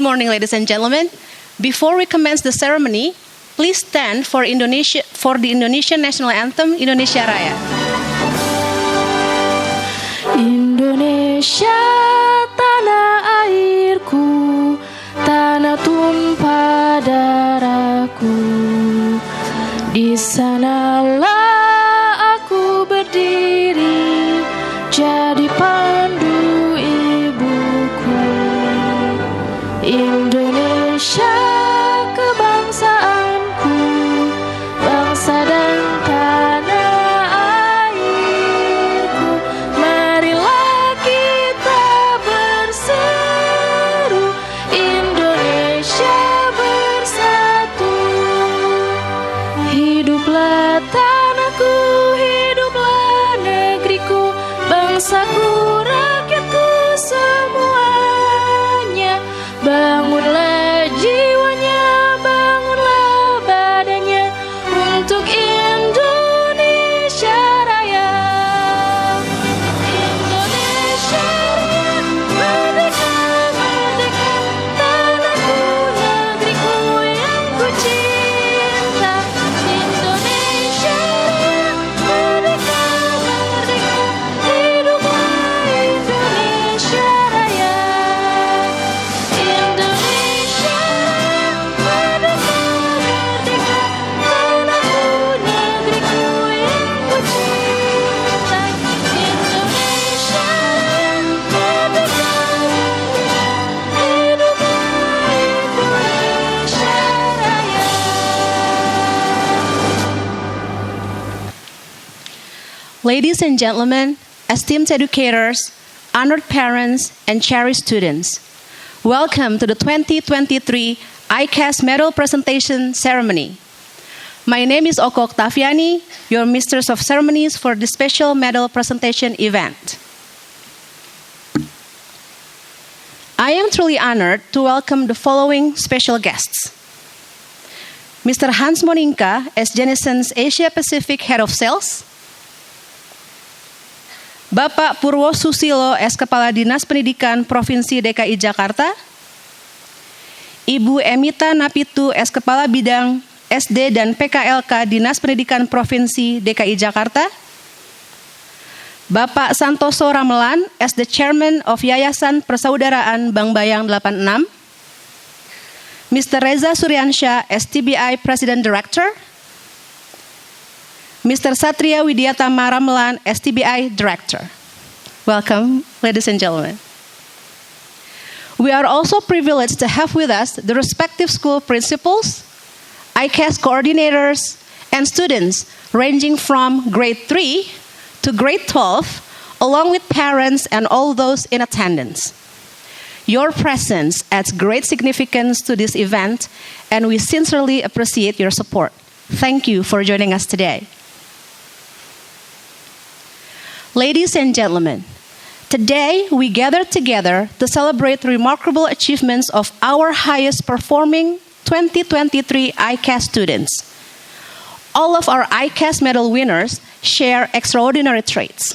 morning, ladies and gentlemen. Before we commence the ceremony, please stand for the Indonesian national anthem, Indonesia Raya. Indonesia, tanah airku, tanah tumpah darahku. Di sanalah aku berdiri, jadi pandu ibuku. Indonesia, kebangsaanku, bangsa dan tanah airku. Marilah kita berseru, Indonesia bersatu. Hiduplah tanahku, hiduplah negeriku, bangsaku, rakyatku semuanya. Bangunlah jiwanya, bangunlah badannya untuk Indonesia Raya. Indonesia Raya, merdeka, merdeka, tanahku, negeriku yang ku cinta. Indonesia Raya, merdeka, merdeka, hiduplah Indonesia Raya. Indonesia Raya, merdeka, merdeka, tanahku, negeriku yang ku cinta. Indonesia Raya, merdeka, merdeka, hiduplah Indonesia Raya. Ladies and gentlemen, esteemed educators, honored parents, and cherished students, welcome to the 2023 ICAS Medal Presentation Ceremony. My name is Oko Octaviani, your Mistress of Ceremonies for this special medal presentation event. I am truly honored to welcome the following special guests. Mr. Hans Moninka as Geneson's Asia Pacific Head of Sales, Bapak Purwo Susilo as Kepala Dinas Pendidikan Provinsi DKI Jakarta, Ibu Emita Napitu as Kepala Bidang SD dan PKLK Dinas Pendidikan Provinsi DKI Jakarta, Bapak Santoso Ramelan as the Chairman of Yayasan Persaudaraan Bank Bayang 86, Mr. Reza Suryansyah as TBI President Director, Mr. Satria Widyatama Ramelan as TBI Director. Welcome, ladies and gentlemen. We are also privileged to have with us the respective school principals, ICAS coordinators, and students ranging from grade 3 to grade 12, along with parents and all those in attendance. Your presence adds great significance to this event, and we sincerely appreciate your support. Thank you for joining us today. Ladies and gentlemen, today we gather together to celebrate the remarkable achievements of our highest performing 2023 ICAS students. All of our ICAS medal winners share extraordinary traits: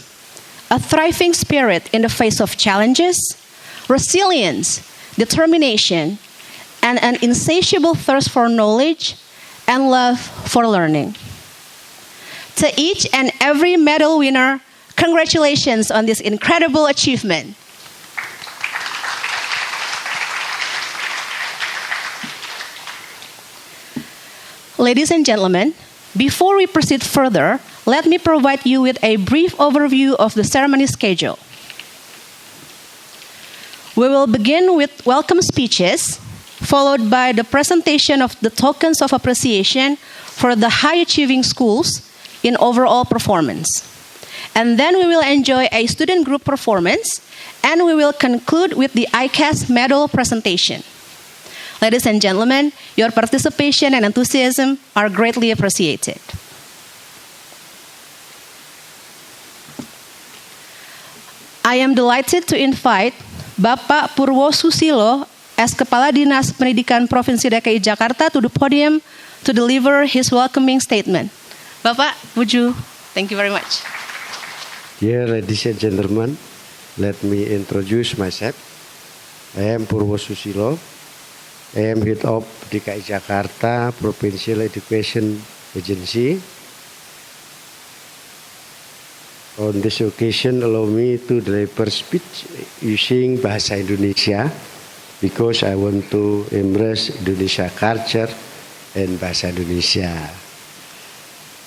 a thriving spirit in the face of challenges, resilience, determination, and an insatiable thirst for knowledge and love for learning. To each and every medal winner, congratulations on this incredible achievement. Ladies and gentlemen, before we proceed further, let me provide you with a brief overview of the ceremony schedule. We will begin with welcome speeches, followed by the presentation of the tokens of appreciation for the high-achieving schools in overall performance. And then we will enjoy a student group performance, and we will conclude with the ICAS medal presentation. Ladies and gentlemen, your participation and enthusiasm are greatly appreciated. I am delighted to invite Bapak Purwo Susilo as Kepala Dinas Pendidikan Provinsi DKI Jakarta to the podium to deliver his welcoming statement. Bapak, would you? Thank you very much. Dear ladies and gentlemen, let me introduce myself. I am Purwo Susilo, I am head of DKI Jakarta Provincial Education Agency. On this occasion, allow me to deliver speech using bahasa Indonesia because I want to embrace Indonesia culture and bahasa Indonesia.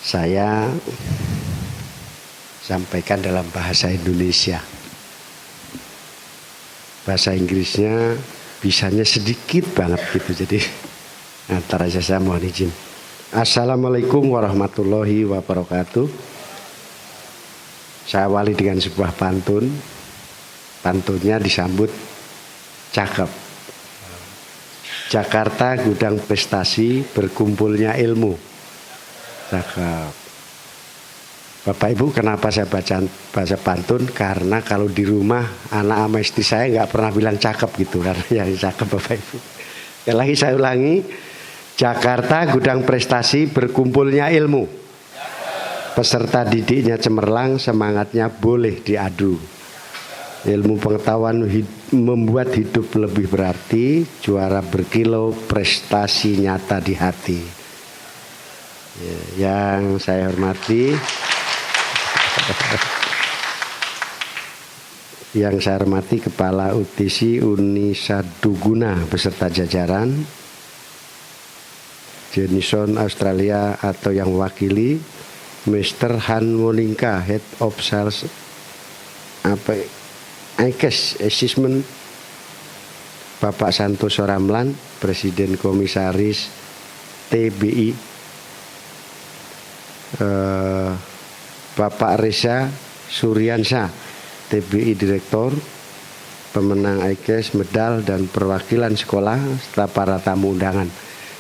Saya sampaikan dalam bahasa Indonesia. Bahasa Inggrisnya bisanya sedikit banget gitu, jadi antara saya mohon izin. Assalamualaikum warahmatullahi wabarakatuh. Saya awali dengan sebuah pantun. Pantunnya disambut cakep. Jakarta gudang prestasi, berkumpulnya ilmu. Cakep. Bapak Ibu, kenapa saya baca pantun? Karena kalau di rumah anak sama istri saya nggak pernah bilang cakep gitu, karena yang cakep Bapak Ibu. Sekali lagi saya ulangi, Jakarta gudang prestasi, berkumpulnya ilmu. Peserta didiknya cemerlang, semangatnya boleh diadu. Ilmu pengetahuan membuat hidup lebih berarti, juara berkilau, prestasi nyata di hati. Yang saya hormati, Kepala UTC Uni Saduguna beserta jajaran, Jenison Australia atau yang mewakili, Mr. Han Moningka, Head of Sales ICAS Assessment, Bapak Santoso Ramlan, Presiden Komisaris TBI, Bapak Reza Suryansa, TBI Direktur, pemenang ICAS medal dan perwakilan sekolah, serta para tamu undangan.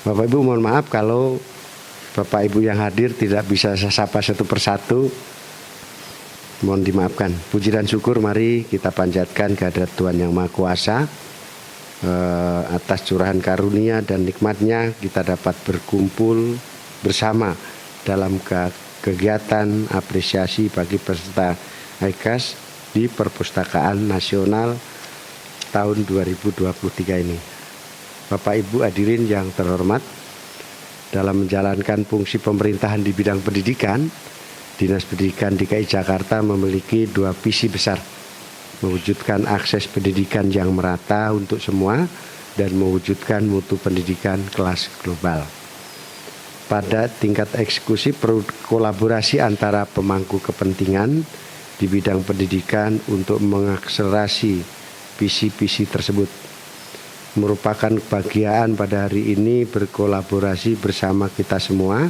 Bapak Ibu mohon maaf kalau Bapak Ibu yang hadir tidak bisa saya sapa satu persatu, mohon dimaafkan. Puji dan syukur mari kita panjatkan kehadirat Tuhan Yang Maha Kuasa. Atas curahan karunia dan nikmatnya kita dapat berkumpul bersama dalam kegiatan apresiasi bagi peserta ICAS di Perpustakaan Nasional tahun 2023 ini. Bapak Ibu hadirin yang terhormat, dalam menjalankan fungsi pemerintahan di bidang pendidikan, Dinas Pendidikan DKI Jakarta memiliki dua visi besar: mewujudkan akses pendidikan yang merata untuk semua dan mewujudkan mutu pendidikan kelas global. Pada tingkat eksekusi perlu kolaborasi antara pemangku kepentingan di bidang pendidikan untuk mengakselerasi visi-visi tersebut. Merupakan kebahagiaan pada hari ini berkolaborasi bersama kita semua.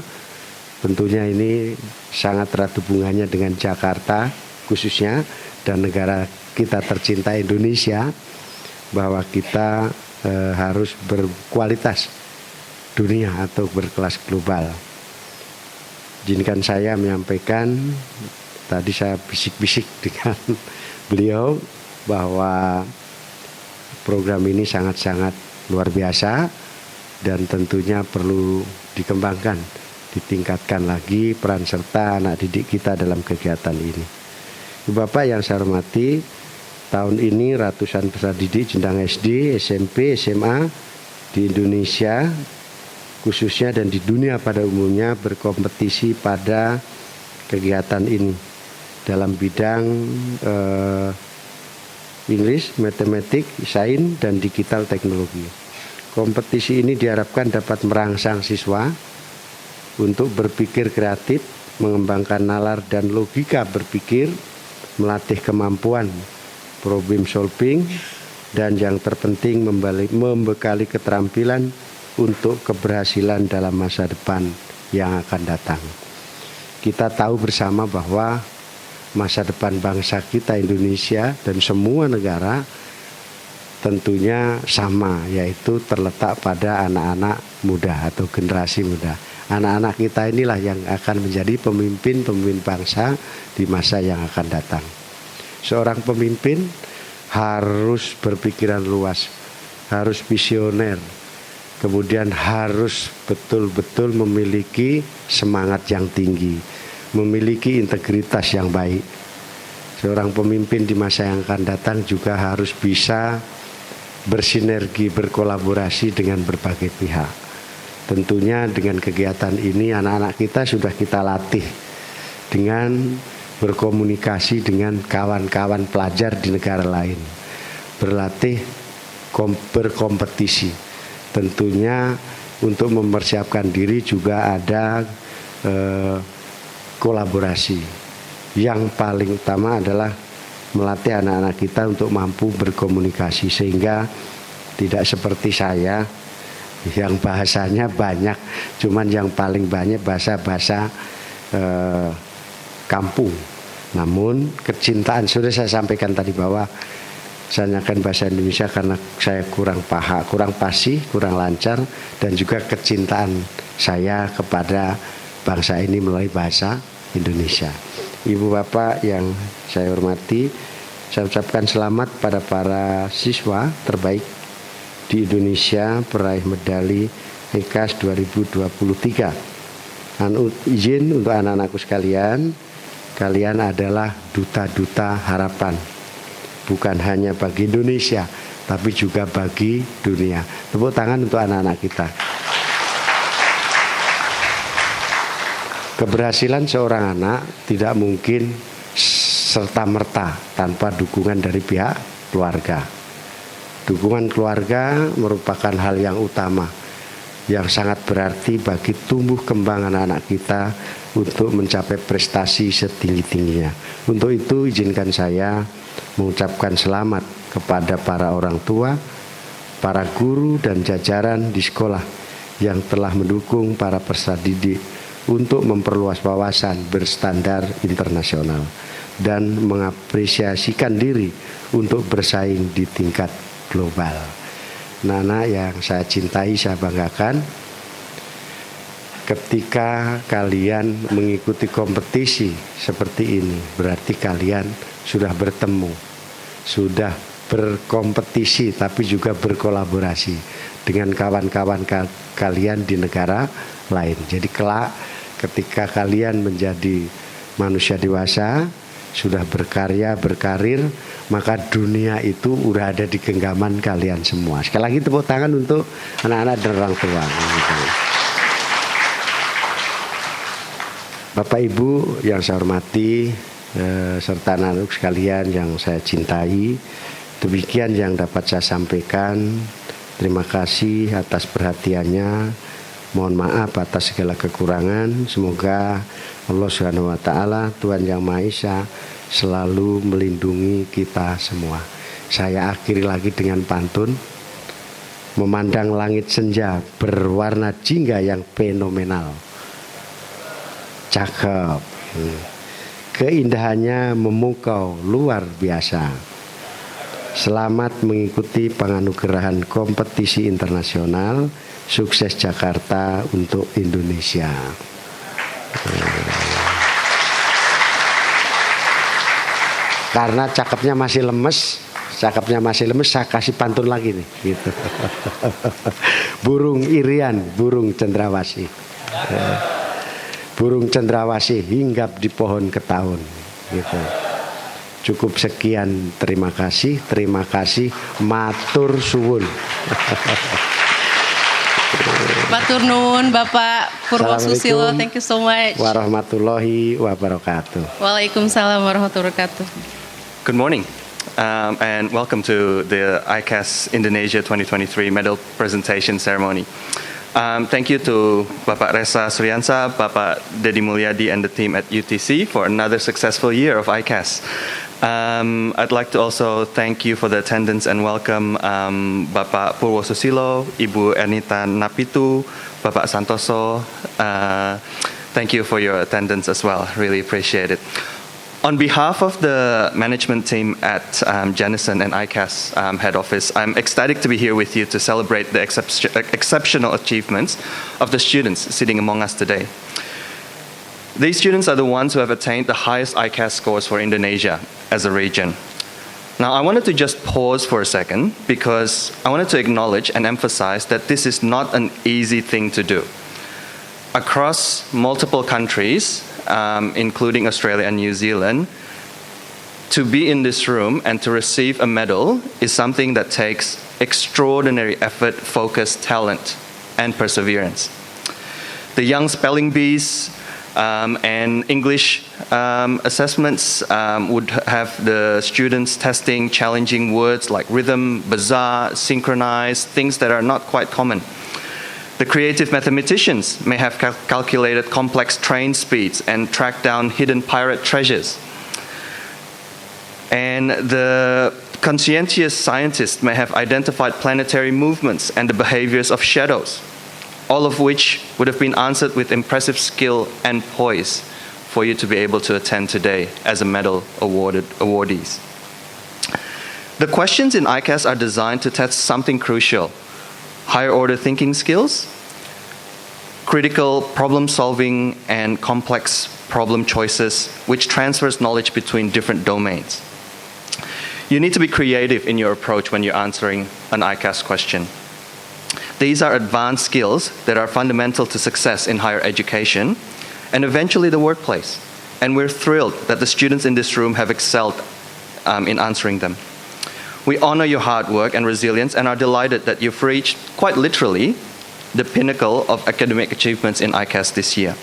Tentunya ini sangat erat hubungannya dengan Jakarta khususnya dan negara kita tercinta Indonesia, bahwa kita harus berkualitas dunia atau berkelas global. Izinkan saya menyampaikan, tadi saya bisik-bisik dengan beliau bahwa program ini sangat-sangat luar biasa dan tentunya perlu dikembangkan, ditingkatkan lagi peran serta anak didik kita dalam kegiatan ini. Bapak yang saya hormati, tahun ini ratusan peserta didik jenjang SD, SMP, SMA di Indonesia khususnya dan di dunia pada umumnya berkompetisi pada kegiatan ini dalam bidang Inggris, matematik, sains, dan digital teknologi. Kompetisi ini diharapkan dapat merangsang siswa untuk berpikir kreatif, mengembangkan nalar dan logika berpikir, melatih kemampuan problem solving, dan yang terpenting membekali keterampilan untuk keberhasilan dalam masa depan yang akan datang. Kita tahu bersama bahwa masa depan bangsa kita Indonesia dan semua negara tentunya sama, yaitu terletak pada anak-anak muda atau generasi muda. Anak-anak kita inilah yang akan menjadi pemimpin-pemimpin bangsa di masa yang akan datang. Seorang pemimpin harus berpikiran luas, harus visioner, kemudian harus betul-betul memiliki semangat yang tinggi, memiliki integritas yang baik. Seorang pemimpin di masa yang akan datang juga harus bisa bersinergi, berkolaborasi dengan berbagai pihak. Tentunya dengan kegiatan ini anak-anak kita sudah kita latih dengan berkomunikasi dengan kawan-kawan pelajar di negara lain, berlatih berkompetisi. Tentunya untuk mempersiapkan diri juga ada kolaborasi. Yang paling utama adalah melatih anak-anak kita untuk mampu berkomunikasi sehingga tidak seperti saya yang bahasanya banyak, cuman yang paling banyak bahasa-bahasa kampung. Namun kecintaan sudah saya sampaikan tadi bahwa saya akan bahasa Indonesia karena saya kurang paham, kurang fasih, kurang lancar, dan juga kecintaan saya kepada bangsa ini melalui bahasa Indonesia. Ibu bapak yang saya hormati, saya ucapkan selamat pada para siswa terbaik di Indonesia peraih medali IKAS 2023. Izin untuk anak-anakku sekalian, kalian adalah duta-duta harapan. Bukan hanya bagi Indonesia, tapi juga bagi dunia. Tepuk tangan untuk anak-anak kita. Keberhasilan seorang anak tidak mungkin serta-merta tanpa dukungan dari pihak keluarga. Dukungan keluarga merupakan hal yang utama, yang sangat berarti bagi tumbuh kembang anak-anak kita untuk mencapai prestasi setinggi-tingginya. Untuk itu izinkan saya mengucapkan selamat kepada para orang tua, para guru dan jajaran di sekolah yang telah mendukung para peserta didik untuk memperluas wawasan berstandar internasional dan mengapresiasikan diri untuk bersaing di tingkat global. Nana yang saya cintai, saya banggakan, ketika kalian mengikuti kompetisi seperti ini, berarti kalian sudah bertemu, sudah berkompetisi, tapi juga berkolaborasi dengan kawan-kawan kalian di negara lain. Jadi kelak ketika kalian menjadi manusia dewasa, sudah berkarya, berkarir, maka dunia itu udah ada di genggaman kalian semua. Sekali lagi tepuk tangan untuk anak-anak dan orang tua. Bapak Ibu yang saya hormati, serta anak-anak sekalian yang saya cintai, demikian yang dapat saya sampaikan. Terima kasih atas perhatiannya. Mohon maaf atas segala kekurangan. Semoga Allah Subhanahu wa taala, Tuhan Yang Maha Esa, selalu melindungi kita semua. Saya akhiri lagi dengan pantun. Memandang langit senja berwarna jingga yang fenomenal. Cakep. Keindahannya memukau luar biasa. Selamat mengikuti penganugerahan kompetisi internasional. Sukses Jakarta untuk Indonesia. Karena cakepnya masih lemes, saya kasih pantun lagi nih. Gitu. Burung irian, burung cendrawasih. Burung cendrawasih hinggap di pohon ketahun. Gitu. Cukup sekian, terima kasih, matur suwun. Matur nuwun Bapak Purwosusilo, thank you so much. Warahmatullahi wabarakatuh. Waalaikumsalam warahmatullahi wabarakatuh. Good morning, and welcome to the ICAS Indonesia 2023 medal presentation ceremony. Thank you to Bapak Reza Suryansa, Bapak Dedi Mulyadi, and the team at UTC for another successful year of ICAS. I'd like to also thank you for the attendance and welcome Bapak Purwosusilo, Ibu Ernita Napitu, Bapak Santoso. Thank you for your attendance as well. Really appreciate it. On behalf of the management team at Jennison and ICAS head office, I'm ecstatic to be here with you to celebrate the exceptional achievements of the students sitting among us today. These students are the ones who have attained the highest ICAS scores for Indonesia as a region. Now, I wanted to just pause for a second because I wanted to acknowledge and emphasize that this is not an easy thing to do. Across multiple countries, including Australia and New Zealand, to be in this room and to receive a medal is something that takes extraordinary effort, focus, talent, and perseverance. The young spelling bees and English assessments would have the students testing challenging words like rhythm, bizarre, synchronized, things that are not quite common. The creative mathematicians may have calculated complex train speeds and tracked down hidden pirate treasures. And the conscientious scientists may have identified planetary movements and the behaviors of shadows, all of which would have been answered with impressive skill and poise for you to be able to attend today as a medal awardees. The questions in ICAS are designed to test something crucial: higher order thinking skills, critical problem solving, and complex problem choices, which transfers knowledge between different domains. You need to be creative in your approach when you're answering an ICAS question. These are advanced skills that are fundamental to success in higher education and eventually the workplace. And we're thrilled that the students in this room have excelled in answering them. We honor your hard work and resilience and are delighted that you've reached, quite literally, the pinnacle of academic achievements in ICAS this year.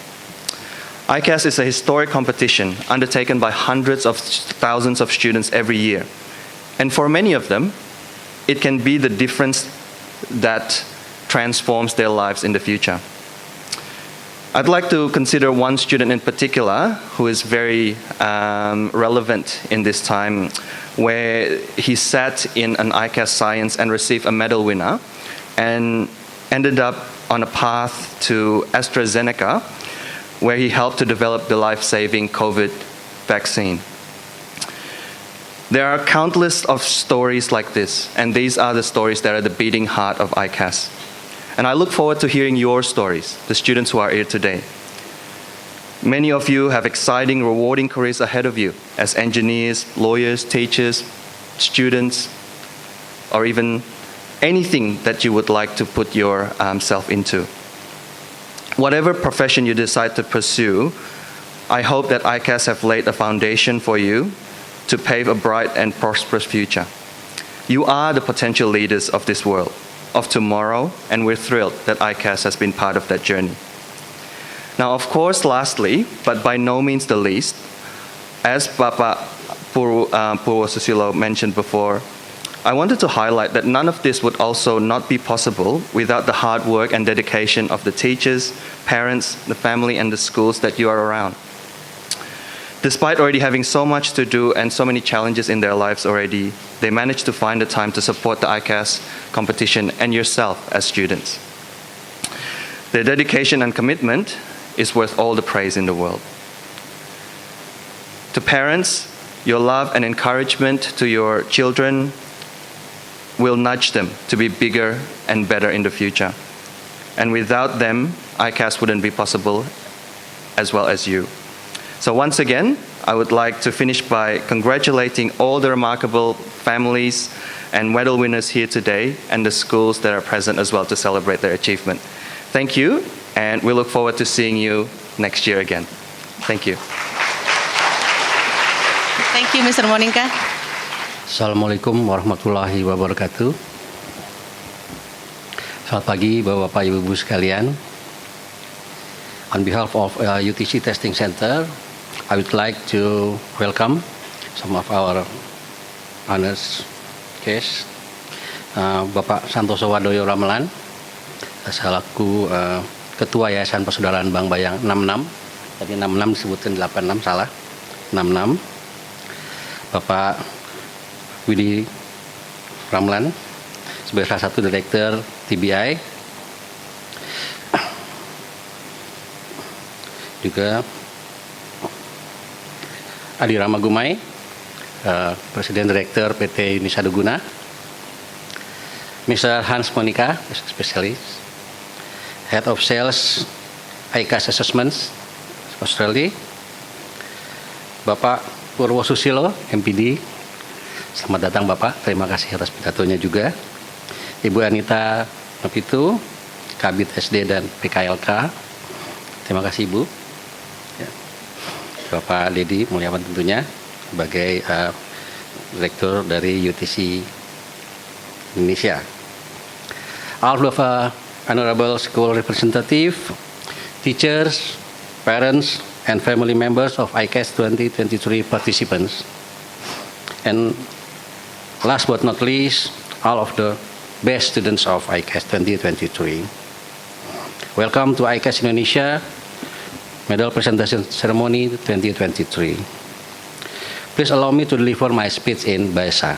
ICAS is a historic competition undertaken by hundreds of thousands of students every year. And for many of them, it can be the difference that transforms their lives in the future. I'd like to consider one student in particular who is very relevant in this time, where he sat in an ICAS science and received a medal winner and ended up on a path to AstraZeneca, where he helped to develop the life-saving COVID vaccine. There are countless of stories like this, and these are the stories that are the beating heart of ICAS. And I look forward to hearing your stories, the students who are here today. Many of you have exciting, rewarding careers ahead of you as engineers, lawyers, teachers, students, or even anything that you would like to put yourself into. Whatever profession you decide to pursue, I hope that ICAS have laid a foundation for you to pave a bright and prosperous future. You are the potential leaders of this world, of tomorrow, and we're thrilled that ICAS has been part of that journey. Now, of course, lastly, but by no means the least, as Bapak Purwosusilo mentioned before, I wanted to highlight that none of this would also not be possible without the hard work and dedication of the teachers, parents, the family, and the schools that you are around. Despite already having so much to do and so many challenges in their lives already, they managed to find the time to support the ICAS competition and yourself as students. Their dedication and commitment is worth all the praise in the world. To parents, your love and encouragement to your children will nudge them to be bigger and better in the future. And without them, ICAS wouldn't be possible, as well as you. So once again, I would like to finish by congratulating all the remarkable families and medal winners here today and the schools that are present as well to celebrate their achievement. Thank you, and we look forward to seeing you next year again. Thank you. Thank you, Mr. Moninga. Assalamualaikum warahmatullahi wabarakatuh. Selamat pagi Bapak Ibu sekalian. On behalf of UTC Testing Center, I would like to welcome some of our honors guests. Bapak Santoso Wadoyo Ramelan, selaku Ketua Yayasan Persaudaraan Bank Bayang 66. Tadi 66 disebutkan 86, salah. 66. Bapak Widi Ramlan sebagai salah satu direktur TBI, juga Adi Rama Gumai, Presiden Direktur PT Unisado Guna, Mr. Hans Monika, Specialist, Head of Sales ICAS Assessments Australia, Bapak Purwosusilo, MPD. Selamat datang Bapak, terima kasih atas pidatonya juga. Ibu Anita Nopitu, Kabid SD dan PKLK, terima kasih Ibu. Ya. Bapak Dedi Mulyawan tentunya, sebagai Direktur dari UTC Indonesia. All of honorable school representative, teachers, parents, and family members of ICAS 2023 participants. And last but not least, all of the best students of ICAS 2023. Welcome to ICAS Indonesia Medal Presentation Ceremony 2023. Please allow me to deliver my speech in Bahasa.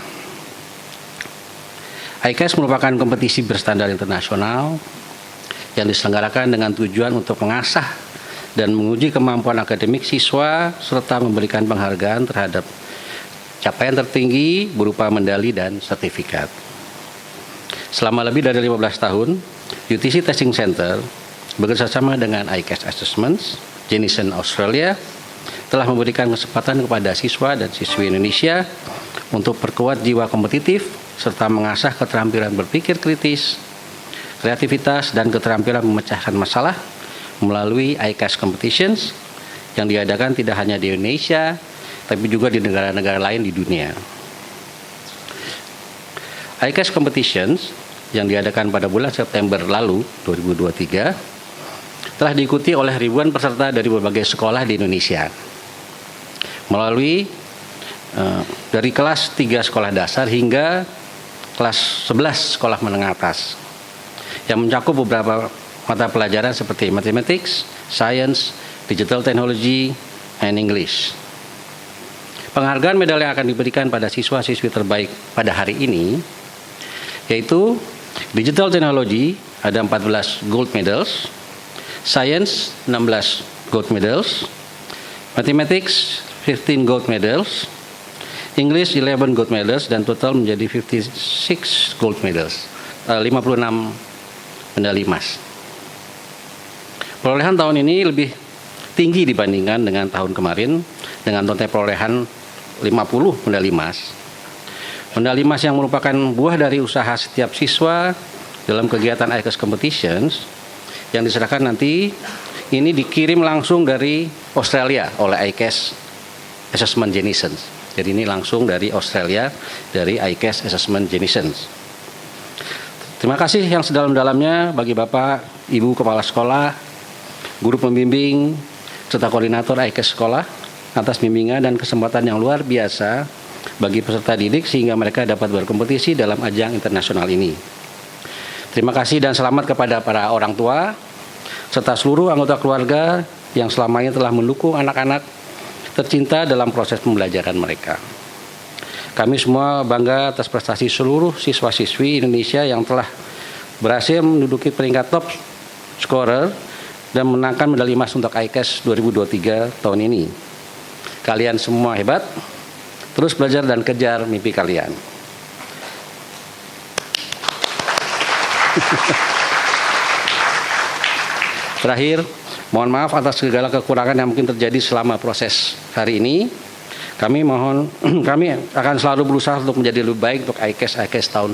ICAS merupakan kompetisi berstandar internasional yang diselenggarakan dengan tujuan untuk mengasah dan menguji kemampuan akademik siswa serta memberikan penghargaan terhadap capaian tertinggi berupa medali dan sertifikat. Selama lebih dari 15 tahun, UTC Testing Center bekerjasama dengan ICAS Assessments, Jenison Australia, telah memberikan kesempatan kepada siswa dan siswi Indonesia untuk perkuat jiwa kompetitif serta mengasah keterampilan berpikir kritis, kreativitas, dan keterampilan memecahkan masalah melalui ICAS Competitions yang diadakan tidak hanya di Indonesia, tapi juga di negara-negara lain di dunia. ICAS Competitions yang diadakan pada bulan September lalu, 2023, telah diikuti oleh ribuan peserta dari berbagai sekolah di Indonesia. Melalui dari kelas 3 sekolah dasar hingga kelas 11 sekolah menengah atas yang mencakup beberapa mata pelajaran seperti mathematics, science, digital technology, and English. Penghargaan medal yang akan diberikan pada siswa-siswi terbaik pada hari ini yaitu digital technology ada 14 gold medals, science 16 gold medals, mathematics 15 gold medals, English 11 gold medals, dan total menjadi 56 gold medals, 56 medali emas. Perolehan tahun ini lebih tinggi dibandingkan dengan tahun kemarin dengan total perolehan 50 medali emas. Medali emas yang merupakan buah dari usaha setiap siswa dalam kegiatan ICAS Competitions yang diserahkan nanti ini dikirim langsung dari Australia oleh ICAS Assessment Jenison. Jadi ini langsung dari Australia, dari ICAS Assessment Jenison. Terima kasih yang sedalam-dalamnya bagi Bapak, Ibu Kepala Sekolah, guru pembimbing, serta koordinator ICAS Sekolah atas bimbingan dan kesempatan yang luar biasa bagi peserta didik sehingga mereka dapat berkompetisi dalam ajang internasional ini. Terima kasih dan selamat kepada para orang tua serta seluruh anggota keluarga yang selama ini telah mendukung anak-anak tercinta dalam proses pembelajaran mereka. Kami semua bangga atas prestasi seluruh siswa-siswi Indonesia yang telah berhasil menduduki peringkat top scorer dan menangkan medali emas untuk ICAS 2023 tahun ini. Kalian semua hebat, terus belajar dan kejar mimpi kalian. Terakhir, mohon maaf atas segala kekurangan yang mungkin terjadi selama proses hari ini. Kami akan selalu berusaha untuk menjadi lebih baik untuk ICAS tahun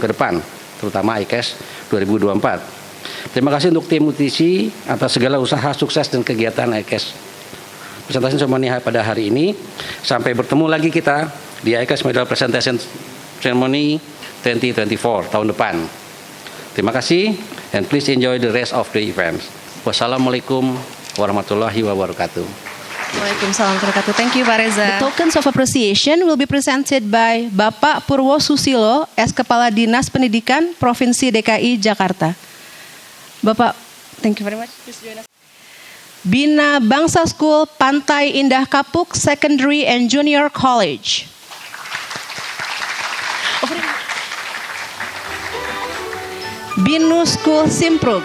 ke depan, terutama ICAS 2024. Terima kasih untuk tim UTC atas segala usaha sukses dan kegiatan ICAS Presentation Ceremony pada hari ini. Sampai bertemu lagi kita di ICAS Medal Presentation Ceremony 2024 tahun depan. Terima kasih and please enjoy the rest of the event. Wassalamualaikum warahmatullahi wabarakatuh. Waalaikumsalam warahmatullahi wabarakatuh. Thank you, Pak Reza. The tokens of appreciation will be presented by Bapak Purwo Susilo as Kepala Dinas Pendidikan Provinsi DKI Jakarta. Bapak, thank you very much. Please join us. Bina Bangsa School Pantai Indah Kapuk Secondary and Junior College. Binu School Simpruk.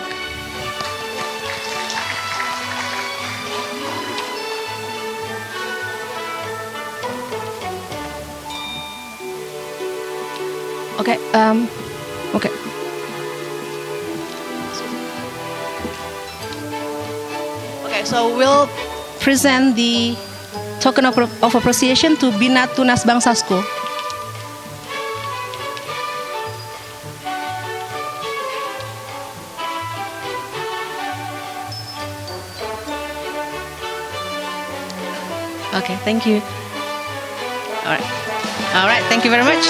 Okay, okay. Okay, so we'll present the token of appreciation to Bina Tunas Bangsa School. Okay, thank you. All right, thank you very much.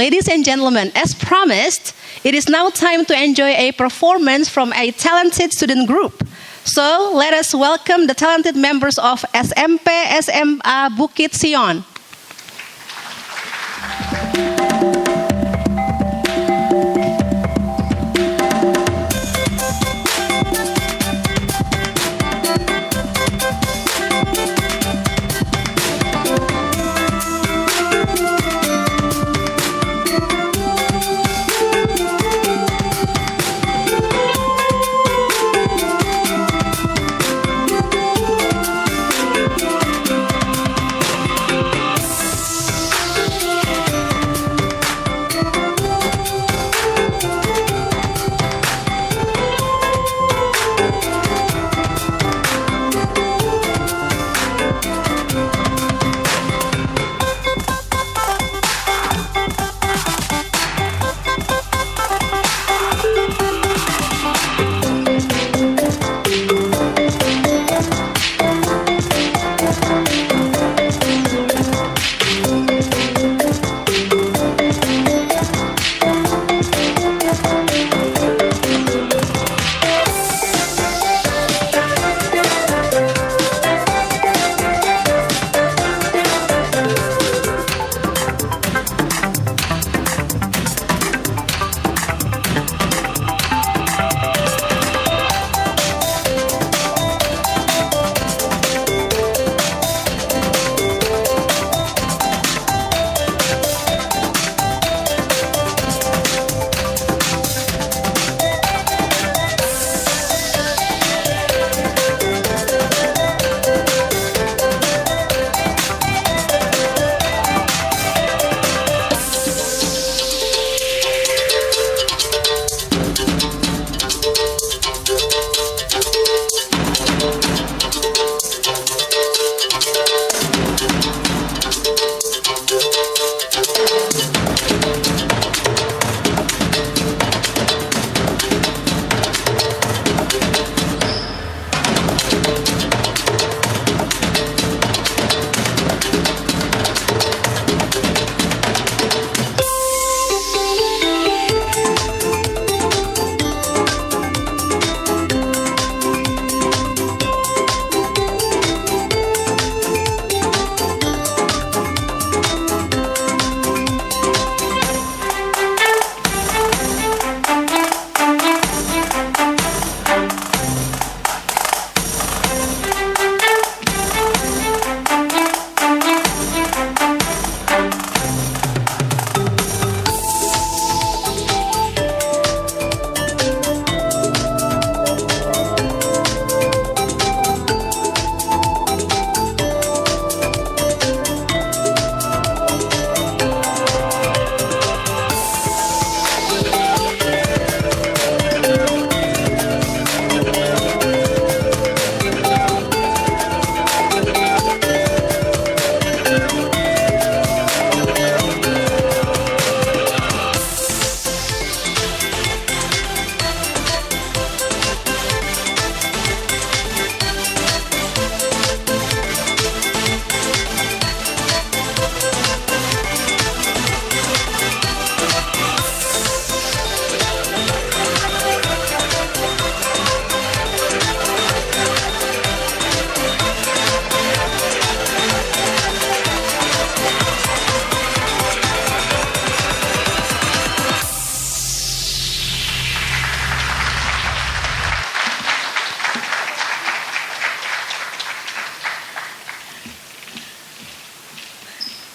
Ladies and gentlemen, as promised, it is now time to enjoy a performance from a talented student group. So let us welcome the talented members of SMP SMA Bukit Sion.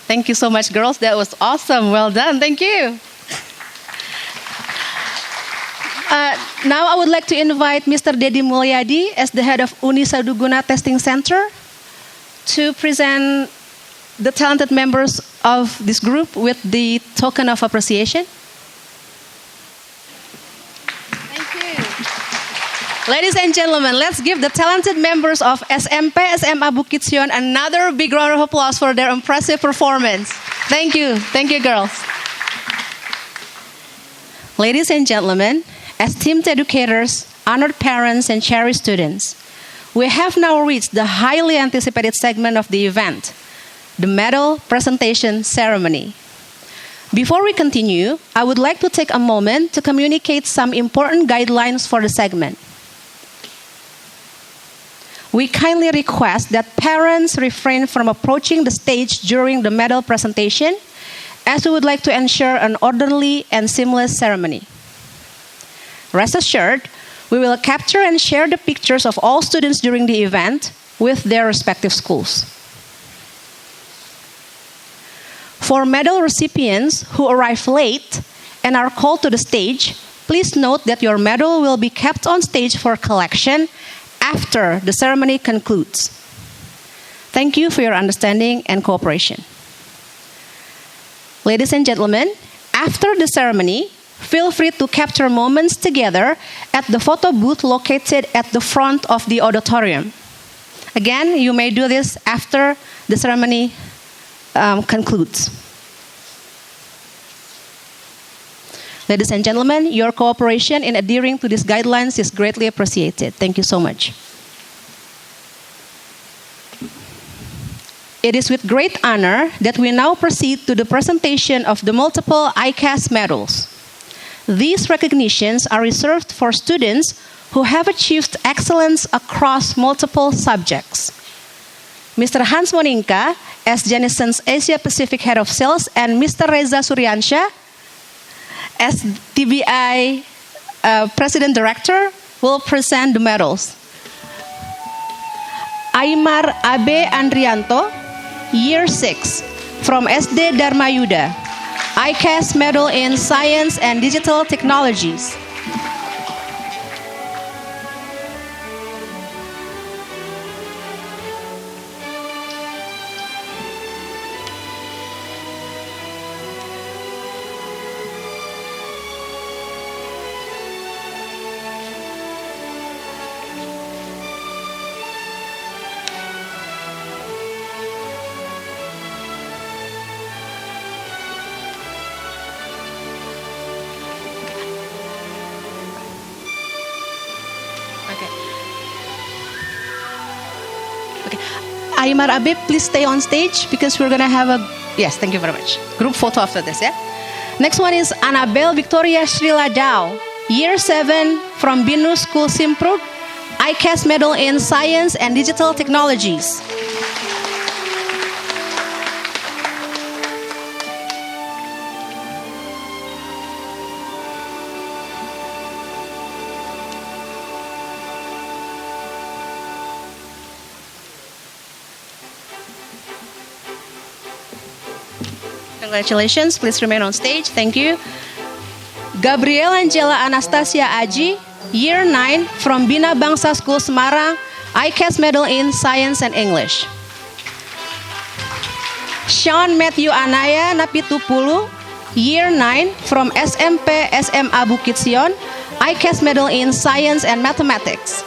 Thank you so much, girls. That was awesome. Well done. Thank you. Now I would like to invite Mr. Dedi Mulyadi as the head of Uni Saduguna Testing Center to present the talented members of this group with the token of appreciation. Thank you. Ladies and gentlemen, let's give the talented members of SMP SMA Bukit Sion another big round of applause for their impressive performance. Thank you. Thank you, girls. Ladies and gentlemen, esteemed educators, honored parents, and cherished students, we have now reached the highly anticipated segment of the event, the medal presentation ceremony. Before we continue, I would like to take a moment to communicate some important guidelines for the segment. We kindly request that parents refrain from approaching the stage during the medal presentation, as we would like to ensure an orderly and seamless ceremony. Rest assured, we will capture and share the pictures of all students during the event with their respective schools. For medal recipients who arrive late and are called to the stage, please note that your medal will be kept on stage for collection after the ceremony concludes. Thank you for your understanding and cooperation. Ladies and gentlemen, after the ceremony, feel free to capture moments together at the photo booth located at the front of the auditorium. Again, you may do this after the ceremony concludes. Ladies and gentlemen, your cooperation in adhering to these guidelines is greatly appreciated. Thank you so much. It is with great honor that we now proceed to the presentation of the multiple ICAS medals. These recognitions are reserved for students who have achieved excellence across multiple subjects. Mr. Hans Moninka, as Janison's Asia Pacific Head of Sales, and Mr. Reza Suryansha, as TBI President Director, will present the medals. Aymar Abe Andrianto, Year 6, from SD Dharma Yuda, ICAS Medal in Science and Digital Technologies. Okay. Aymar Abe, please stay on stage because we're going to have a, yes, thank you very much, group photo after this, yeah? Next one is Annabelle Victoria Srila Dao, Year 7 from Binu School Simpruk, ICAS Medal in Science and Digital Technologies. Congratulations, please remain on stage, thank you. Gabriel Angela Anastasia Aji, Year 9 from Bina Bangsa School Semarang, ICAS Medal in Science and English. Sean Matthew Anaya Napitupulu, Year 9 from SMP SMA Bukit Sion, ICAS Medal in Science and Mathematics.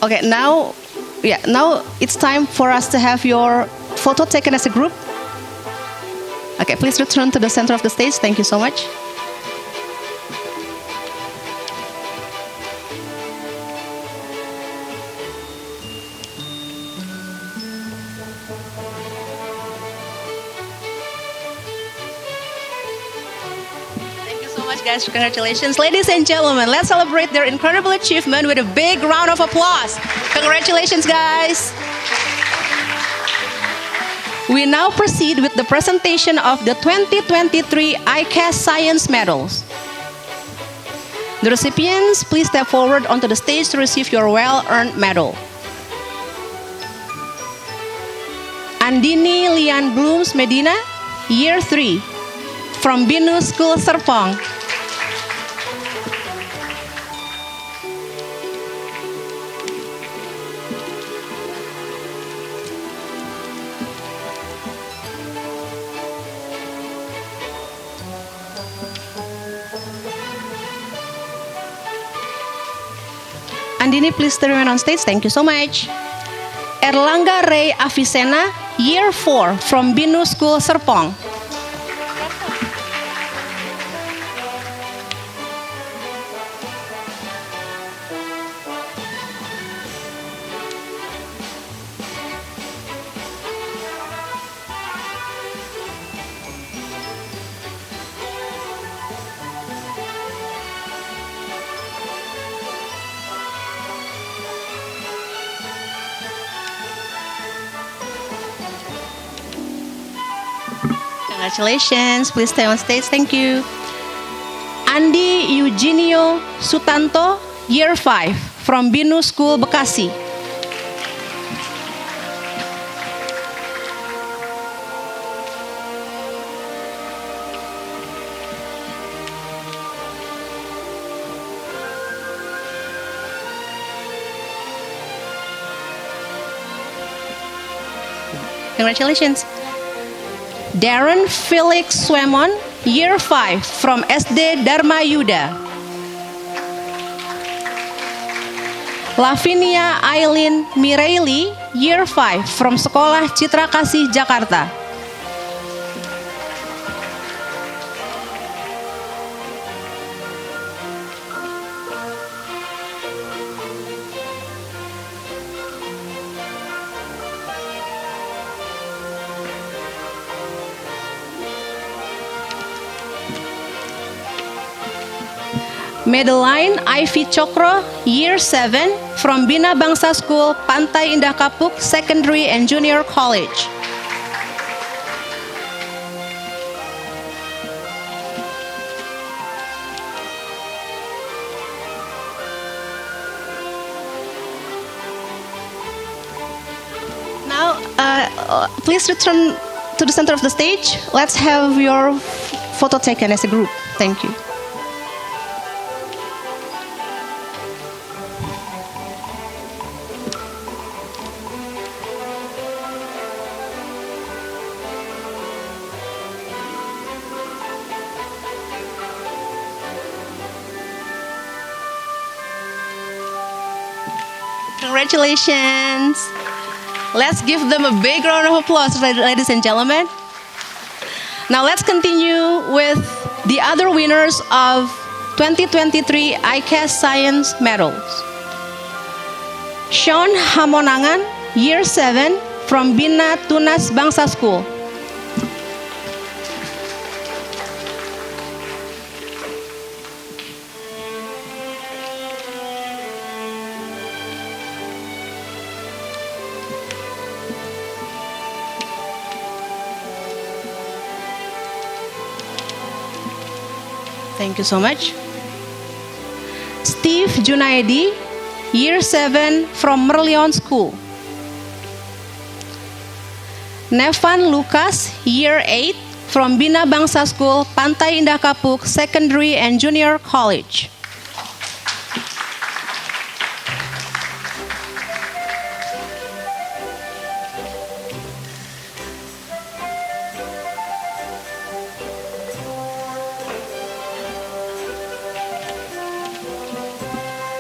Okay, now it's time for us to have your photo taken as a group. Okay, please return to the center of the stage. Thank you so much. Guys, congratulations. Ladies and gentlemen, let's celebrate their incredible achievement with a big round of applause. Congratulations, guys. We now proceed with the presentation of the 2023 ICAS Science Medals. The recipients, please step forward onto the stage to receive your well-earned medal. Andini Lian Blooms Medina, Year 3, from Binu School Serpong. Andini, please remain on stage. Thank you so much. Erlangga Ray Avicenna, Year 4 from Binu School, Serpong. Congratulations. Please stay on stage. Thank you. Andi Eugenio Sutanto, Year 5 from Binu School, Bekasi. Congratulations. Darren Felix Swemon, Year 5 from SD Dharma Yuda. Lavinia Aileen Mireili, Year 5 from Sekolah Citra Kasih, Jakarta. Madeline Ivy Cokro, Year 7 from Bina Bangsa School, Pantai Indah Kapuk Secondary and Junior College. Now, please return to the center of the stage. Let's have your photo taken as a group. Thank you. Congratulations. Let's give them a big round of applause, ladies and gentlemen. Now let's continue with the other winners of 2023 ICAS Science Medals. Sean Hamonangan, Year 7 from Bina Tunas Bangsa School. Thank you so much. Steve Junaidi, Year 7 from Merlion School. Nevan Lucas, Year 8 from Bina Bangsa School, Pantai Indah Kapuk Secondary and Junior College.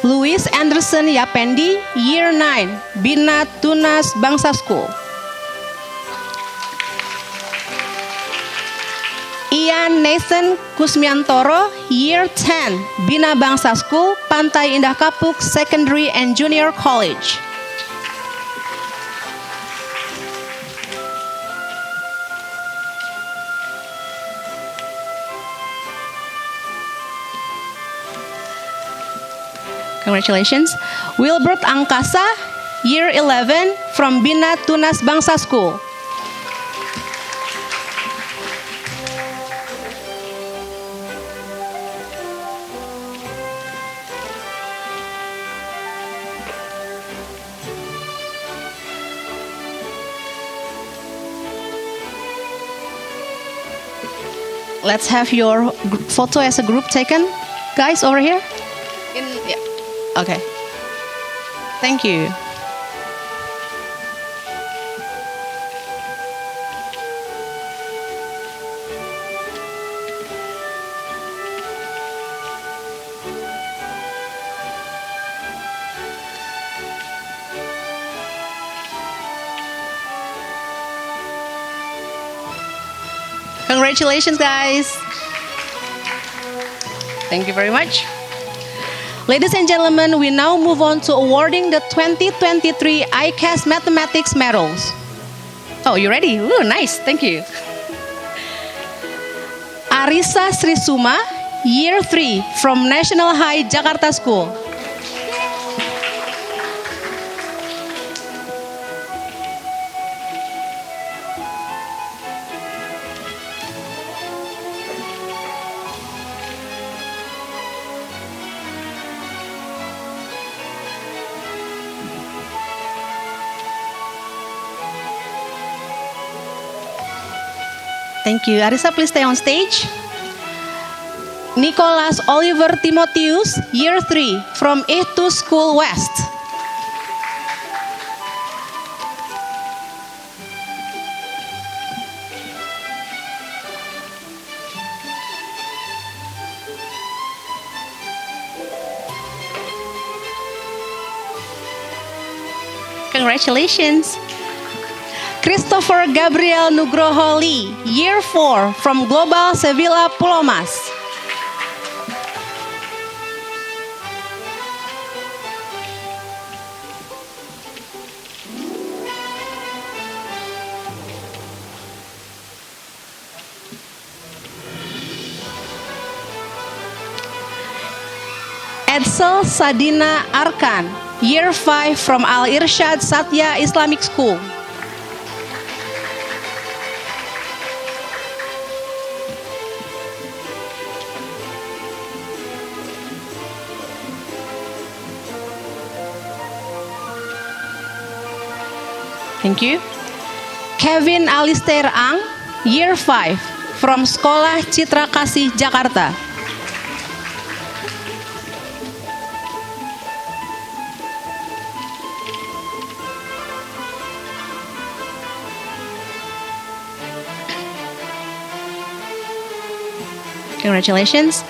Louis Anderson Yapendi, Year 9, Bina Tunas Bangsa School. Ian Nathan Kusmiantoro, Year 10, Bina Bangsa School, Pantai Indah Kapuk Secondary and Junior College. Congratulations. Wilbert Angkasa, Year 11 from Bina Tunas Bangsa School. Let's have your photo as a group taken. Guys, over here. Yeah. Okay. Thank you. Congratulations, guys. Thank you very much. Ladies and gentlemen, we now move on to awarding the 2023 ICAS Mathematics medals. Oh, you ready? Ooh, nice. Thank you. Arisa Srisuma, Year 3 from National High Jakarta School. Thank you. Arisa, please stay on stage. Nicholas Oliver Timotheus, Year 3 from Ihtu School West. Congratulations. Christopher Gabriel Nugroho Lee, Year 4 from Global Sevilla Pulau Mas. Edsel Sadina Arkan, Year 5 from Al Irsyad Satya Islamic School. Thank you. Kevin Alistair Ang, Year 5 from Sekolah Citra Kasih Jakarta. Congratulations.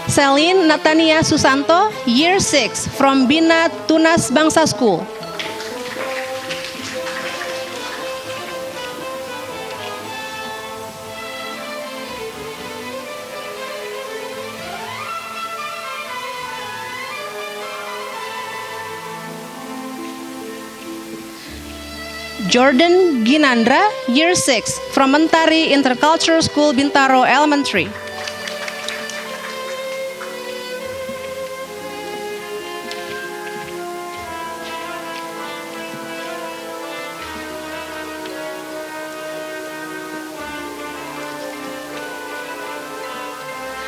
Celine Natania Susanto, Year 6 from Bina Tunas Bangsa School. Jordan Ginandra, Year 6 from Mentari Intercultural School Bintaro Elementary.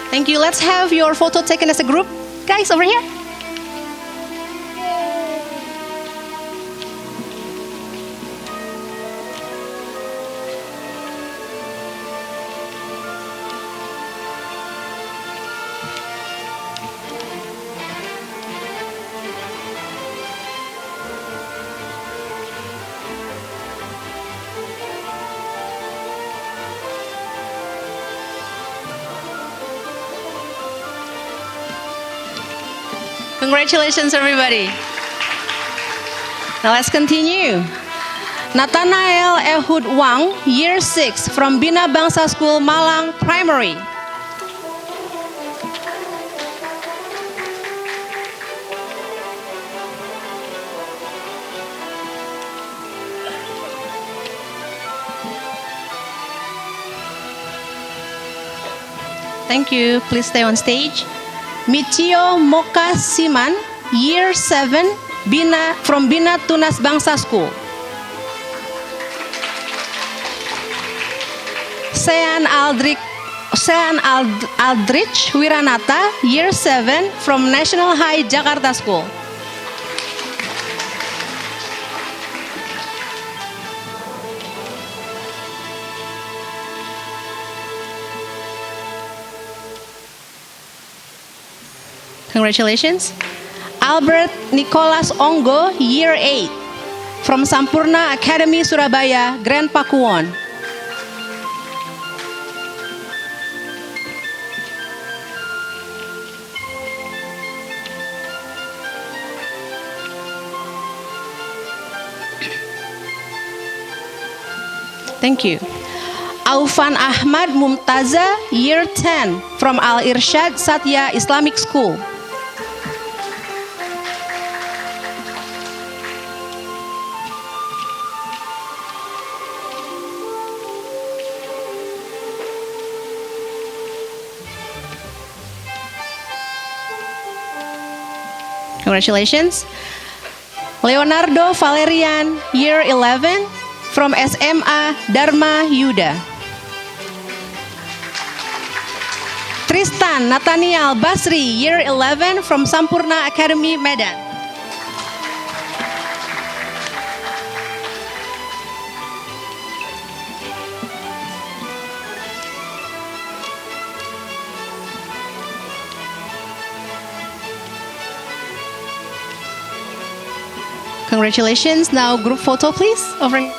Thank you. Let's have your photo taken as a group. Guys, over here. Congratulations, everybody. Now let's continue. Nathanael Ehud Wang, Year 6 from Bina Bangsa School Malang Primary. Thank you. Please stay on stage. Michio Moka Siman, Year 7 from Bina Tunas Bangsa School. Sean Aldrich Wiranata, Year 7 from National High Jakarta School. Congratulations. Albert Nicholas Onggo, Year 8 from Sampurna Academy Surabaya, Grand Pakuwon. Thank you. Aufan Ahmad Mumtaza, Year 10, from Al Irshad Satya Islamic School. Congratulations. Leonardo Valerian, Year 11, from SMA Dharma Yuda. Tristan Nathaniel Basri, Year 11, from Sampurna Academy, Medan. Congratulations. Now group photo please. Over.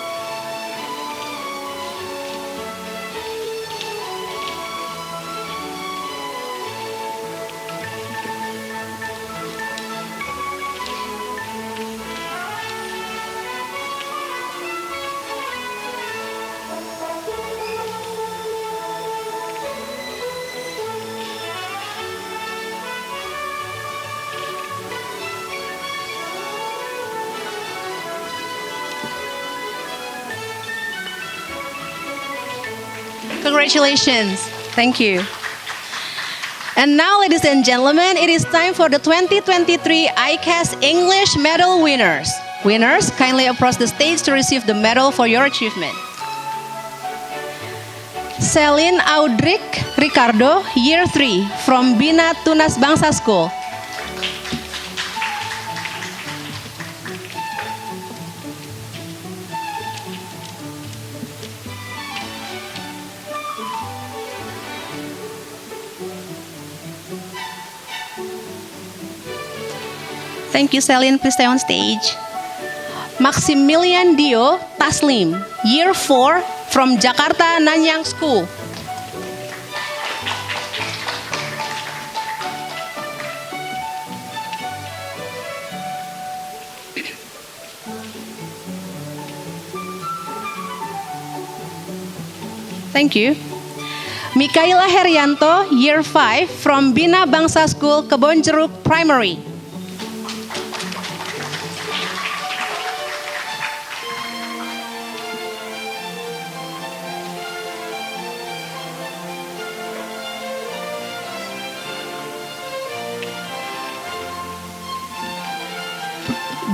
Congratulations. Thank you. And now, ladies and gentlemen, it is time for the 2023 ICAS English Medal winners. Winners, kindly approach the stage to receive the medal for your achievement. Celine Audric Ricardo, Year 3, from Bina Tunas Bangsa School. Thank you, Celine. Please stay on stage. Maximilian Dio Taslim, Year 4, from Jakarta Nanyang School. Thank you. Mikaela Herianto, Year 5, from Bina Bangsa School, Kebonjeruk Primary.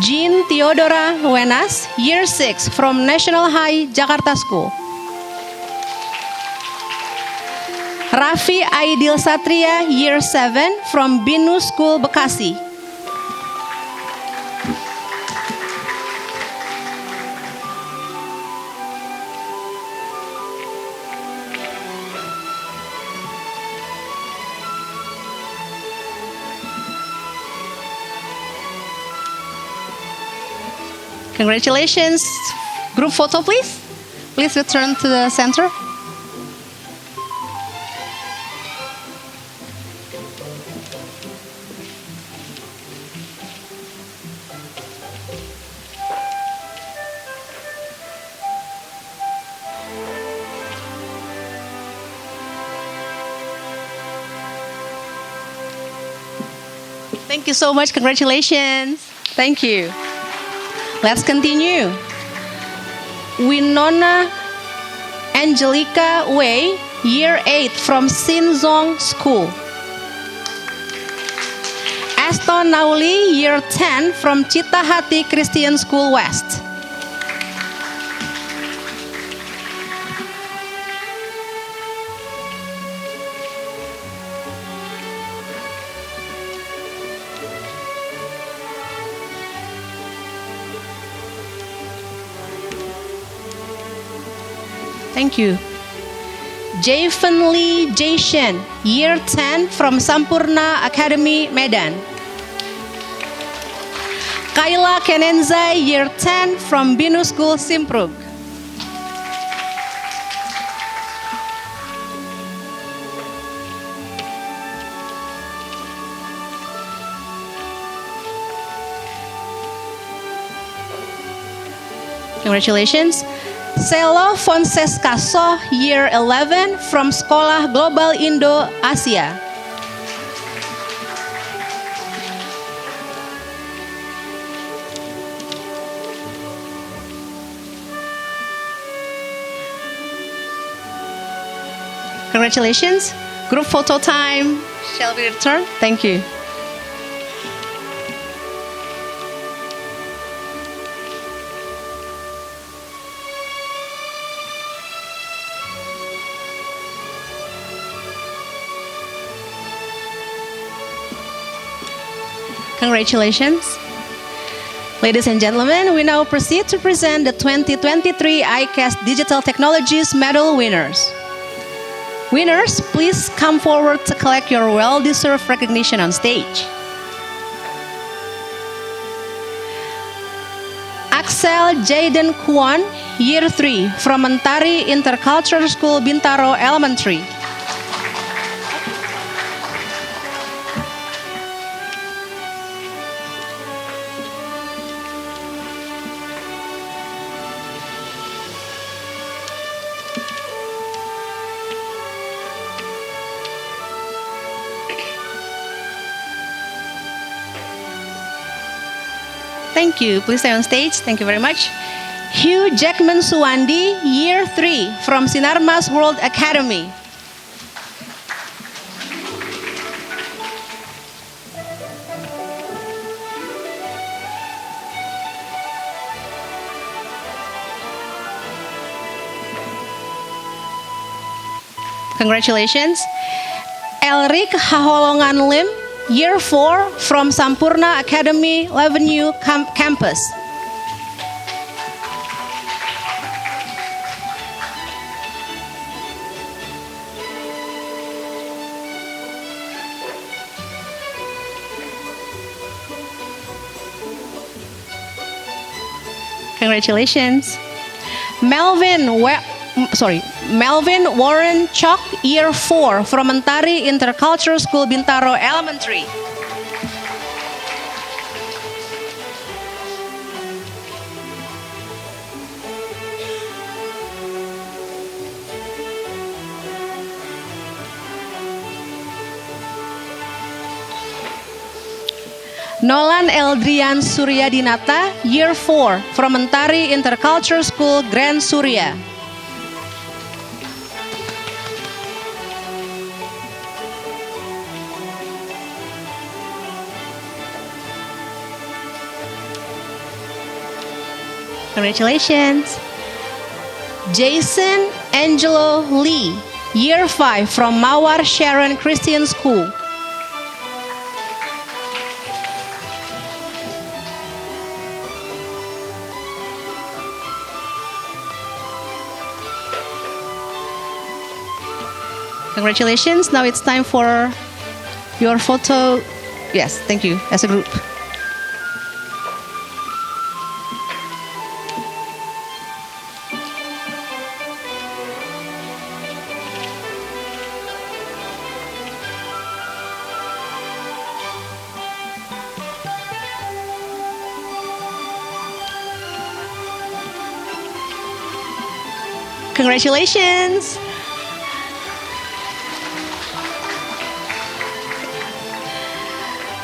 Jean Theodora Wenas, Year 6, from National High Jakarta School. Raffi Aidil Satria, Year 7, from Binu School, Bekasi. Congratulations. Group photo, please. Please return to the center. Thank you so much. Congratulations. Thank you. Let's continue. Winona Angelica Wei, Year 8, from Sinzong School. Aston Nauli, Year 10, from Citahati Christian School West. Thank you. Javen Lee Jaishen, Year 10, from Sampurna Academy, Medan. Kayla Kenenzai, Year 10, from Binu School, Simpruk. Congratulations. Selo Fonsecaso, Year 11 from Sekolah Global Indo Asia. Congratulations. Group photo time. Shall we return? Thank you. Congratulations. Ladies and gentlemen, we now proceed to present the 2023 ICAST Digital Technologies Medal winners. Winners, please come forward to collect your well-deserved recognition on stage. Axel Jaden Kwon, Year 3, from Mentari Intercultural School Bintaro Elementary. Thank you. Please stay on stage. Thank you very much. Hugh Jackman Suwandi, Year 3, from Sinarmas World Academy. Congratulations. Elric Haholongan Lim, Year 4, from Sampurna Academy, Avenue Campus. Congratulations. Melvin Warren Chok, Year 4, from Mentari Intercultural School Bintaro Elementary. Nolan Eldrian Suryadinata, Year 4, from Mentari Intercultural School Grand Surya. Congratulations. Jason Angelo Lee, Year 5, from Mawar Sharon Christian School. Congratulations. Now it's time for your photo. Yes, thank you, as a group. Congratulations.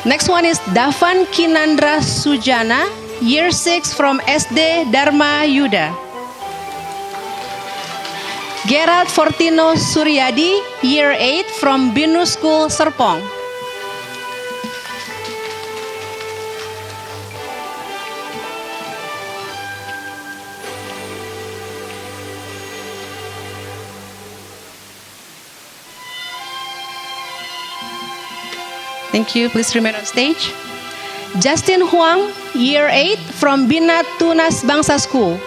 Next one is Davan Kinandra Sujana, Year 6, from SD Dharma Yuda. Gerald Fortino Suryadi, Year 8, from Binu School Serpong. Thank you. Please remain on stage. Justin Huang, Year 8, from Bina Tunas Bangsa School.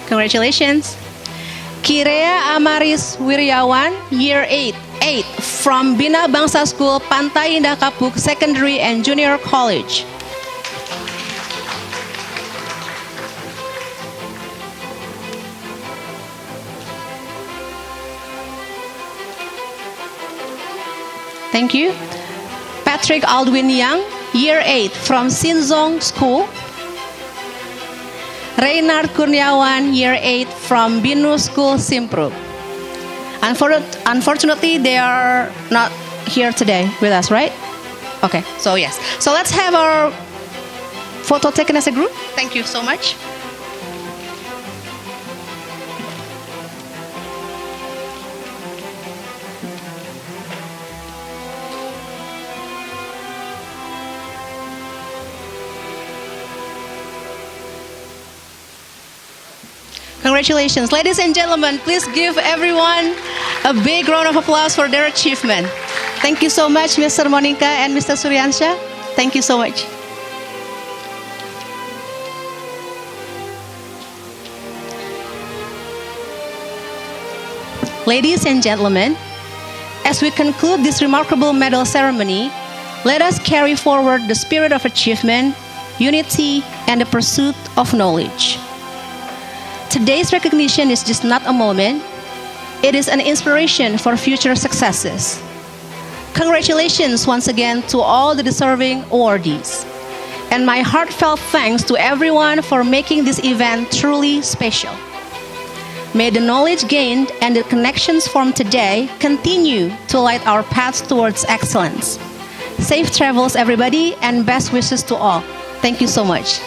Congratulations. Kirea Amaris Wiryawan, Year 8, from Bina Bangsa School, Pantai Indah Kapuk Secondary and Junior College. Thank you. Patrick Aldwin Young, Year 8 from Sinzong School. Reynard Kurniawan, Year 8 from Binu School, Simpru. Unfortunately, they are not here today with us, right? Okay, so yes. So let's have our photo taken as a group. Thank you so much. Congratulations. Ladies and gentlemen, please give everyone a big round of applause for their achievement. Thank you so much, Mr. Monica and Mr. Suryansha. Thank you so much. Ladies and gentlemen, as we conclude this remarkable medal ceremony, let us carry forward the spirit of achievement, unity, and the pursuit of knowledge. Today's recognition is just not a moment, it is an inspiration for future successes. Congratulations once again to all the deserving awardees. And my heartfelt thanks to everyone for making this event truly special. May the knowledge gained and the connections formed today continue to light our paths towards excellence. Safe travels, everybody, and best wishes to all. Thank you so much.